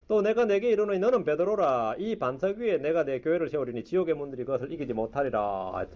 또 내가 내게 이르노니 너는 베드로라. 이 반석 위에 내가 내 교회를 세우리니 지옥의 문들이 그것을 이기지 못하리라.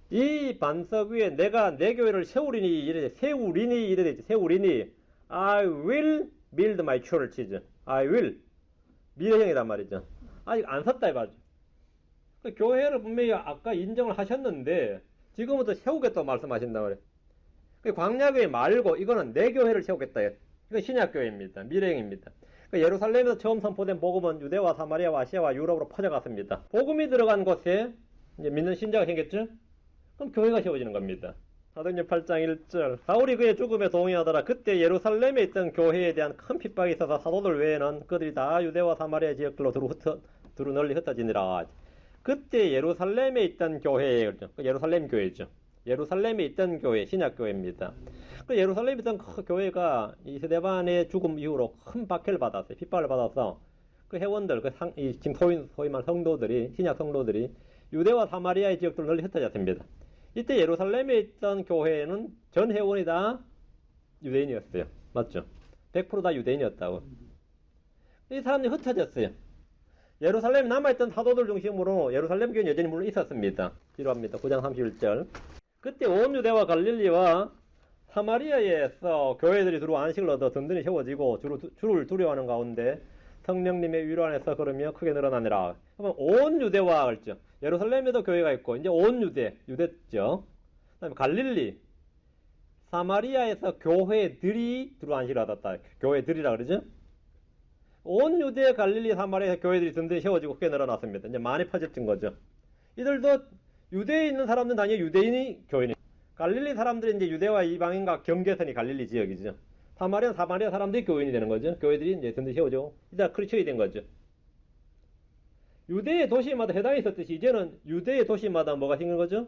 이 반석 위에 내가 내 교회를 세우리니 이래 세우리니 이래 되지. 세우리니 I will build my churches. I will. 미래형이란 말이죠. 아직 안 섰다 해봐죠. 그 교회를 분명히 아까 인정을 하셨는데 지금부터 세우겠다고 말씀하신단 말이에요. 그 광야교회 말고 이거는 내 교회를 세우겠다. 이건 신약교회입니다. 미래형입니다. 그 예루살렘에서 처음 선포된 복음은 유대와 사마리아와 아시아와 유럽으로 퍼져갔습니다. 복음이 들어간 곳에 이제 믿는 신자가 생겼죠? 그럼 교회가 세워지는 겁니다. 사도행전 8장 1절 사울이 그의 죽음에 동의하더라. 그때 예루살렘에 있던 교회에 대한 큰 핍박이 있어서 사도들 외에는 그들이 다 유대와 사마리아 지역들로 두루 널리 흩어지니라. 그때 예루살렘에 있던 교회에 예루살렘 교회죠. 예루살렘에 있던 교회, 신약교회입니다. 그 예루살렘에 있던 그 교회가 이 스데반의 죽음 이후로 큰 박해를 받았어요. 핍박을 받아서 그 회원들, 지금 소위 말 성도들이, 신약 성도들이 유대와 사마리아의 지역들로 널리 흩어졌습니다. 이때 예루살렘에 있던 교회는 전 회원이 다 유대인이었어요. 맞죠? 100% 다 유대인이었다고. 이 사람들이 흩어졌어요. 예루살렘에 남아있던 사도들 중심으로 예루살렘 교회는 여전히 물론 있었습니다. 기록합니다. 9장 31절. 그때 온 유대와 갈릴리와 사마리아에서 교회들이 두루 안식을 얻어 든든히 세워지고 주를 두려워하는 가운데 성령님의 위로 안에서 걸으며 크게 늘어나니라. 그러면 온 유대와 그랬죠. 예루살렘에도 교회가 있고 이제 온 유대죠. 그다음에 갈릴리, 사마리아에서 교회들이 두루 안식을 얻었다. 교회들이라 그러죠. 온 유대, 갈릴리, 사마리아에서 교회들이 든든히 세워지고 크게 늘어났습니다. 이제 많이 퍼졌던 거죠. 이들도 유대에 있는 사람들은 당연히 유대인이 교인이, 갈릴리 사람들이 이제 유대와 이방인과 경계선이 갈릴리 지역이죠. 사마리아 사람들이 교인이 되는 거죠. 교회들이 이제 든든히 세워지고 이제 크리스천이 된 거죠. 유대의 도시마다 해당이 있었듯이 이제는 유대의 도시마다 뭐가 생긴 거죠?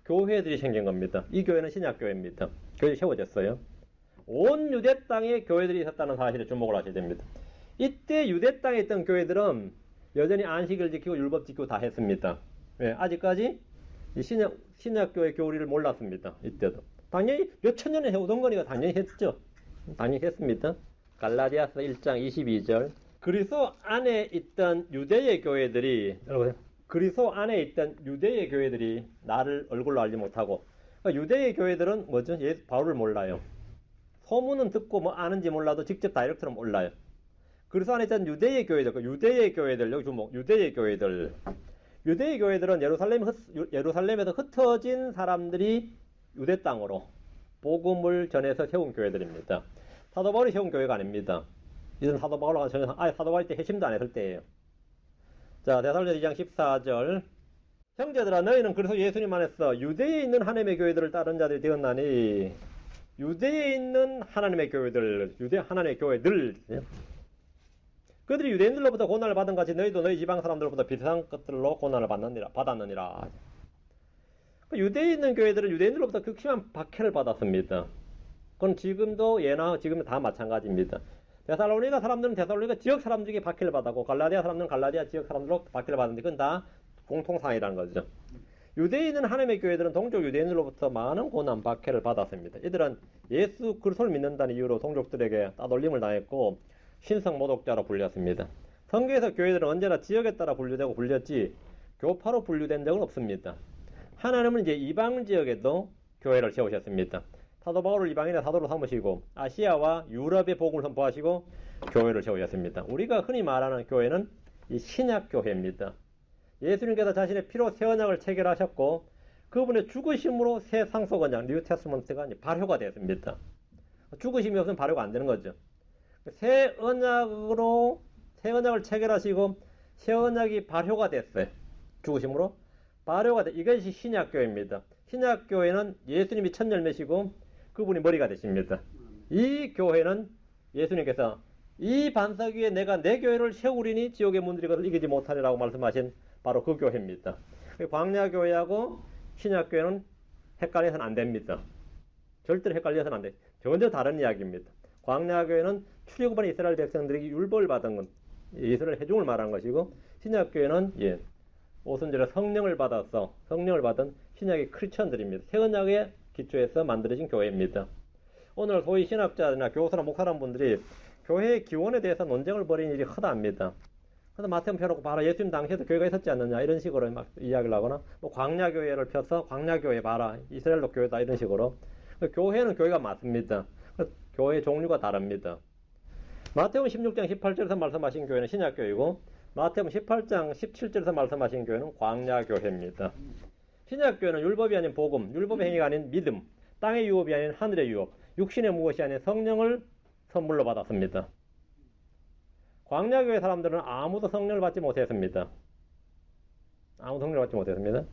교회들이 생긴 겁니다. 이 교회는 신약교회입니다. 교회가 세워졌어요. 온 유대 땅에 교회들이 있었다는 사실에 주목을 하셔야 됩니다. 이때 유대 땅에 있던 교회들은 여전히 안식을 지키고 율법 지키고 다 했습니다. 예, 아직까지 신약교회 교리를 몰랐습니다. 이때도. 당연히 몇천 년의 해오던 거니까 당연히 했죠. 당연히 했습니다. 갈라디아서 1장 22절. 그리스도 안에 있던 유대의 교회들이, 그리스도 안에 있던 유대의 교회들이 나를 얼굴로 알지 못하고, 그러니까 유대의 교회들은 뭐죠? 바울을 몰라요. 소문은 듣고 뭐 아는지 몰라도 직접 다이렉트로 몰라요. 그리스도 안에 있던 유대의 교회들, 유대의 교회들, 여기 주목, 유대의 교회들. 유대의 교회들은 예루살렘에서 흩어진 사람들이 유대 땅으로 복음을 전해서 세운 교회들입니다. 사도 바울이 세운 교회가 아닙니다. 이전 사도 바울과 전혀, 사도 바울 때 회심도 안 했을 때예요. 자, 데살로니가 2장 14절. 형제들아, 너희는 그리스도 예수님 안에서 유대에 있는 하나님의 교회들을 따른 자들이 되었나니, 유대에 있는 하나님의 교회들, 하나님의 교회들, 그들이 유대인들로부터 고난을 받은 같이 너희도 너희 지방 사람들로부터 비슷한 것들로 고난을 받았느니라. 유대에 있는 교회들은 유대인들로부터 극심한 박해를 받았습니다. 그건 지금도 지금 다 마찬가지입니다. 데살로니가 사람들은 데살로니가 지역 사람들에게 박해를 받았고 갈라디아 사람들은 갈라디아 지역 사람들로 박해를 받았는데 그건 다 공통상이라는 거죠. 유대에 있는 하나님의 교회들은 동족 유대인들로부터 많은 고난 박해를 받았습니다. 이들은 예수 그리스도를 믿는다는 이유로 동족들에게 따돌림을 당했고 신성 모독자로 불렸습니다. 성경에서 교회들은 언제나 지역에 따라 분류되고 불렸지 교파로 분류된 적은 없습니다. 하나님은 이제 이방 지역에도 교회를 세우셨습니다. 사도 바울을 이방인의 사도로 삼으시고 아시아와 유럽의 복음을 선포하시고 교회를 세우셨습니다. 우리가 흔히 말하는 교회는 이 신약교회입니다. 예수님께서 자신의 피로 새 언약을 체결하셨고 그분의 죽으심으로 새 상속 언약, 뉴 테스트먼트가 발효가 되었습니다. 죽으심이 없으면 발효가 안 되는 거죠. 새 언약을 체결하시고 새 언약이 발효가 됐어요. 죽으심으로 발효가 돼. 이것이 신약교회입니다. 신약교회는 예수님이 첫 열매시고 그분이 머리가 되십니다. 이 교회는 예수님께서 이 반석 위에 내가 내 교회를 세우리니 지옥의 문들이 그것을 이기지 못하리라고 말씀하신 바로 그 교회입니다. 광야교회하고 신약교회는 헷갈려서는 안 됩니다. 절대로 헷갈려서는 안 돼요. 전혀 다른 이야기입니다. 광야교회는 출애굽한 이스라엘 백성들에게 율법을 받은 건 이스라엘 회중을 말한 것이고 신약교회는 오순절에 성령을 받은 신약의 크리스천들입니다. 새 언약의 기초에서 만들어진 교회입니다. 오늘 소위 신학자들이나 교사나 목사라는 분들이 교회의 기원에 대해서 논쟁을 벌이는 일이 허다합니다. 그래서 마태복음 펴놓고 바로 예수님 당시에도 교회가 있었지 않느냐 이런 식으로 막 이야기를 하거나 뭐 광야교회를 펴서 광야교회 봐라 이스라엘도 교회다 이런 식으로. 교회는 교회가 맞습니다. 교회 종류가 다릅니다. 마태복음 16장 18절에서 말씀하신 교회는 신약교회이고 마태복음 18장 17절에서 말씀하신 교회는 광야교회입니다. 신약교회는 율법이 아닌 복음, 율법의 행위가 아닌 믿음, 땅의 유업이 아닌 하늘의 유업, 육신의 무엇이 아닌 성령을 선물로 받았습니다. 광야교회 사람들은 아무도 성령을 받지 못했습니다. 아무도 성령을 받지 못했습니다.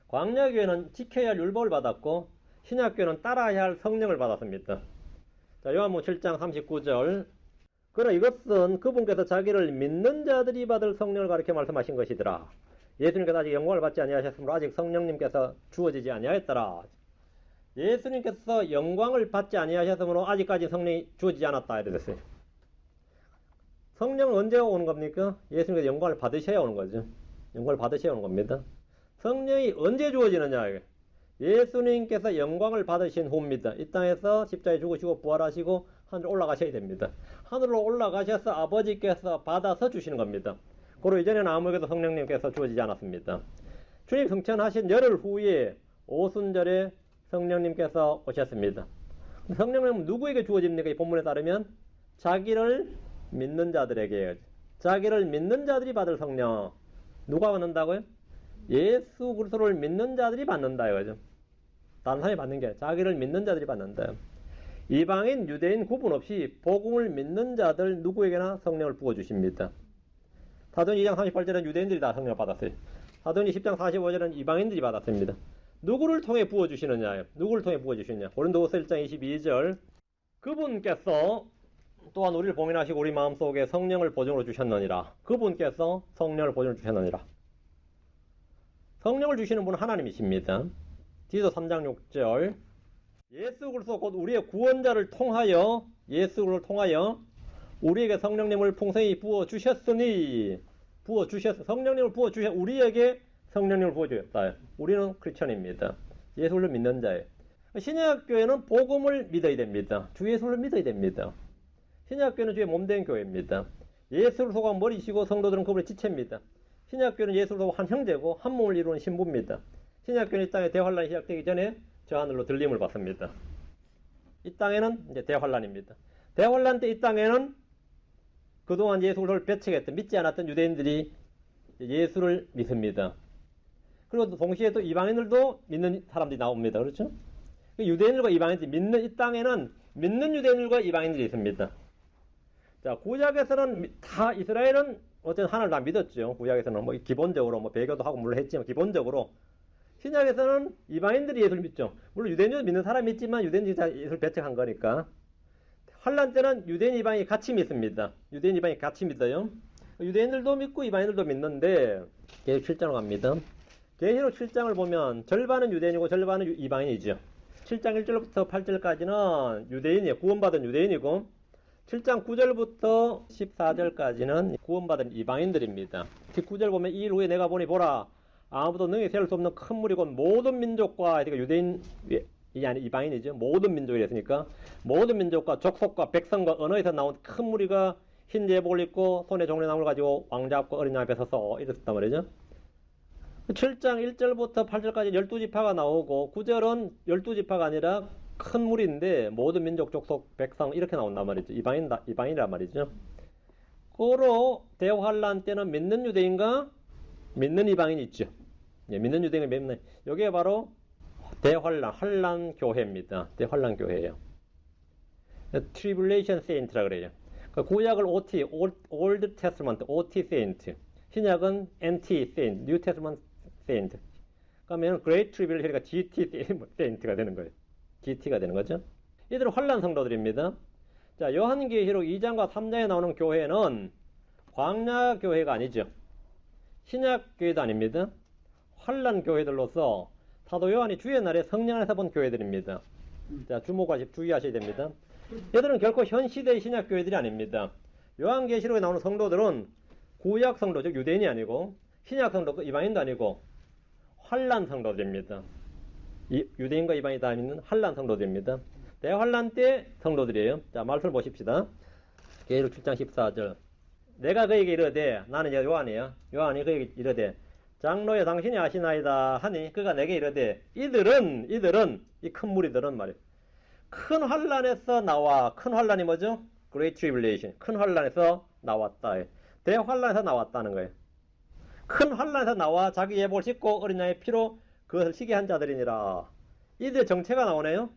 광야교회는 지켜야 할 율법을 받았고 신약교회는 따라야 할 성령을 받았습니다. 자, 요한복음 7장 39절. 그러나 이것은 그분께서 자기를 믿는 자들이 받을 성령을 가리켜 말씀하신 것이더라. 예수님께서 아직 영광을 받지 아니하셨으므로 아직 성령님께서 주어지지 아니하였더라. 예수님께서 영광을 받지 아니하셨으므로 아직까지 성령이 주어지지 않았다 이랬어요. 성령은 언제 오는 겁니까? 예수님께서 영광을 받으셔야 오는 거죠. 영광을 받으셔야 오는 겁니다. 성령이 언제 주어지느냐? 예수님께서 영광을 받으신 후입니다. 이 땅에서 십자가에 죽으시고 부활하시고 하늘로 올라가셔야 됩니다. 하늘로 올라가셔서 아버지께서 받아서 주시는 겁니다. 그리고 이전에는 아무에게도 성령님께서 주어지지 않았습니다. 주님 승천하신 열흘 후에 오순절에 성령님께서 오셨습니다. 성령님은 누구에게 주어집니까? 이 본문에 따르면 자기를 믿는 자들에게, 자기를 믿는 자들이 받을 성령. 누가 받는다고요? 예수 그리스도를 믿는 자들이 받는다 이거죠. 다른 사람이 받는 게 아니라 자기를 믿는 자들이 받는다. 이방인, 유대인 구분 없이 복음을 믿는 자들 누구에게나 성령을 부어주십니다. 사도행 2장 38절은 유대인들이 다 성령을 받았어요. 사도행 10장 45절은 이방인들이 받았습니다. 누구를 통해 부어주시느냐? 누구를 통해 부어주시느냐? 고린도후서 1장 22절. 그분께서 또한 우리를 봉인하시고 우리 마음속에 성령을 보증으로 주셨느니라. 그분께서 성령을 보증으로 주셨느니라. 성령을 주시는 분은 하나님이십니다. 디도 3장 6절. 예수 그리스도 곧 우리의 구원자를 통하여 예수를 통하여 우리에게 성령님을 풍성히 부어 주셨으니 성령님을 부어 주셨 우리에게 성령님을 부어 주셨다. 우리는 크리스천입니다. 예수를 믿는 자예요. 신약교회는 복음을 믿어야 됩니다. 주 예수를 믿어야 됩니다. 신약교회는 주의 몸된 교회입니다. 예수를 속한 머리시고 성도들은 그분의 지체입니다. 신약교회는 예수를 속한 한 형제고 한 몸을 이루는 신부입니다. 신약교회는 이 땅에 대환란이 시작되기 전에 저 하늘로 들림을 받습니다. 이 땅에는 이제 대환란입니다. 대환란 때 이 땅에는 그동안 예수를 배척했던 믿지 않았던 유대인들이 예수를 믿습니다. 그리고 또 동시에 또 이방인들도 믿는 사람들이 나옵니다. 그렇죠? 유대인들과 이방인들이 믿는 이 땅에는 믿는 유대인들과 이방인들이 있습니다. 자, 구약에서는 다 이스라엘은 어쨌든 하나를 다 믿었죠. 구약에서는 뭐 기본적으로 뭐 배교도 하고 물론 했지만 기본적으로 신약에서는 이방인들이 예수를 믿죠. 물론 유대인도 믿는 사람이 있지만 유대인들이 다 예수를 배척한 거니까. 환란 때는 유대인 이방인이 같이 믿습니다. 유대인 이방인이 같이 믿어요. 유대인들도 믿고 이방인들도 믿는데 계시록 7장으로 갑니다. 계시록 7장을 보면 절반은 유대인이고 절반은 이방인이죠. 7장 1절부터 8절까지는 유대인이에요. 구원받은 유대인이고 7장 9절부터 14절까지는 구원받은 이방인들입니다. 9절 보면 이 일 후에 내가 보니 보라 아무도 능히 세울 수 없는 큰 물이 곧 모든 민족과 그러니까 유대인이 아니 이방인이죠. 모든 민족이 됐으니까 모든 민족과 족속과 백성과 언어에서 나온 큰 무리가 흰 제복을 입고 손에 종려나무를 가지고 왕자 앞과 어린 양 앞에 서서 이랬단 말이죠. 7장 1절부터 8절까지 12지파가 나오고 9절은 12지파가 아니라 큰 무리인데 모든 민족, 족속, 백성 이렇게 나온단 말이죠. 이방인이란 말이죠. 고로 대환란 때는 믿는 유대인과 믿는 이방인이 있죠. 예, 믿는 유대인과 믿는 여기에 바로 대환란 교회입니다. 대환란 교회예요. Tribulation Saint라 그래요. 구약을 OT, Old Testament, OT Saint. 신약은 NT Saint, New Testament Saint. 그러면 Great Tribulation이니까 GT Saint가 되는 거예요. GT가 되는 거죠. 이들은 환란 성도들입니다. 자, 요한계시록 2장과 3장에 나오는 교회는 광야 교회가 아니죠. 신약 교회도 아닙니다. 환란 교회들로서 사도 요한이 주의 날에 성령 안에서 본 교회들입니다. 자, 주의하셔야 됩니다. 얘들은 결코 현 시대의 신약 교회들이 아닙니다. 요한계시록에 나오는 성도들은 구약 성도, 즉 유대인이 아니고 신약 성도, 이방인도 아니고 환란 성도들입니다. 유대인과 이방인이 다 있는 환란 성도들입니다. 대환란 때 성도들이에요. 자, 말씀을 보십시다. 계시록 7장 14절. 내가 그에게 이르되, 나는 이제 요한이에요. 요한이 그에게 이르되, 장로여 당신이 아시나이다 하니 그가 내게 이르되, 이들은 이 큰 무리들은 말이에요. 큰 환란에서 나와. 큰 환란이 뭐죠? Great Tribulation. 큰 환란에서 나왔다. 대환란에서 나왔다는 거예요. 큰 환란에서 나와 자기 예복을 씻고 어린 양의 피로 그것을 시게 한 자들이니라. 이들의 정체가 나오네요.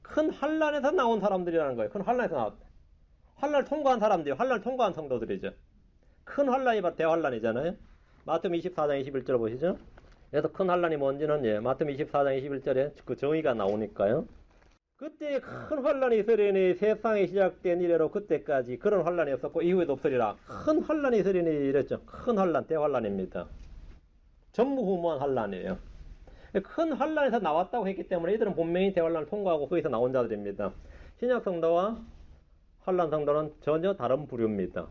큰 환란에서 나온 사람들이라는 거예요. 큰 환란에서 나왔다. 환란을 통과한 사람들이, 환란을 통과한 성도들이죠. 큰 환란이 바로 대환란이잖아요. 마태복음 24장 21절 보시죠. 그래서 큰 환란이 뭔지는 마태복음 24장 21절에 그 정의가 나오니까요. 그때 큰 환란이 있으리니 세상이 시작된 이래로 그때까지 그런 환란이 없었고 이후에도 없으리라. 큰 환란이 있으리니 이랬죠. 큰 환란, 대환란입니다. 전무후무한 환란이에요. 큰 환란에서 나왔다고 했기 때문에 이들은 분명히 대환란을 통과하고 거기서 나온 자들입니다. 신약 성도와 환란 성도는 전혀 다른 부류입니다.